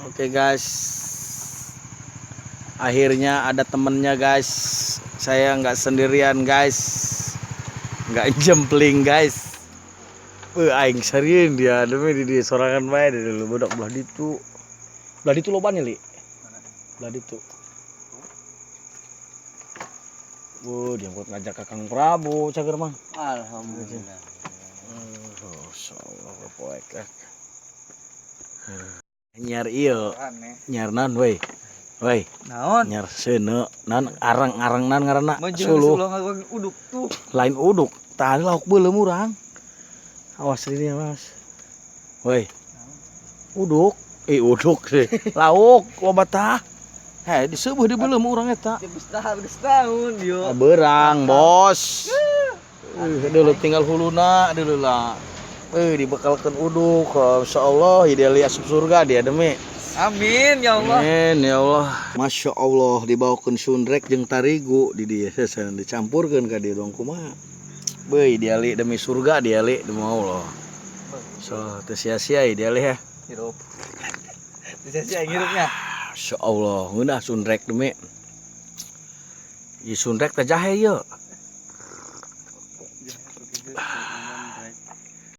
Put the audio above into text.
Oke guys, akhirnya ada temennya guys. Saya nggak sendirian guys, nggak jempling guys. Aing serius dia, demi di sorangan bae dulu budak belah ditu. Belah ditu lobanya li. Belah ditu. Dia buat ngajak Kakang Prabu cager mah. Alhamdulillah. Insyaallah poek. Nyar ieu, nyar naon we? Woi, Naon? nyar seuneu, naon arang-arang naon ngaranna? Suluh Suluh. uduk tuh. Lain uduk, tadi lauk beuleum urang. Awas ini Mas. Woi. Uduk, uduk deh. Lauk loba tah. Heh, diseueuh di beuleum urang eta. Geus tahun yo. Berang, Bos. Deuleu tinggal huluna deuleu lah. Dibekalkan uduk, insyaallah ideali asup surga dia demi. Amin ya Allah. Amin ya Allah. Masya Allah dibawakan sundrek jeung tarigu di dia dicampurkan ka dieu dong kumaha. Beuy ideali demi surga ideali demi Allah. So teu sia-sia ideali ya. Hirup. Sia-sia ngirupnya. Masya Allah, ngeunah sundrek demi. Ieu sundrek teh jahe ieu.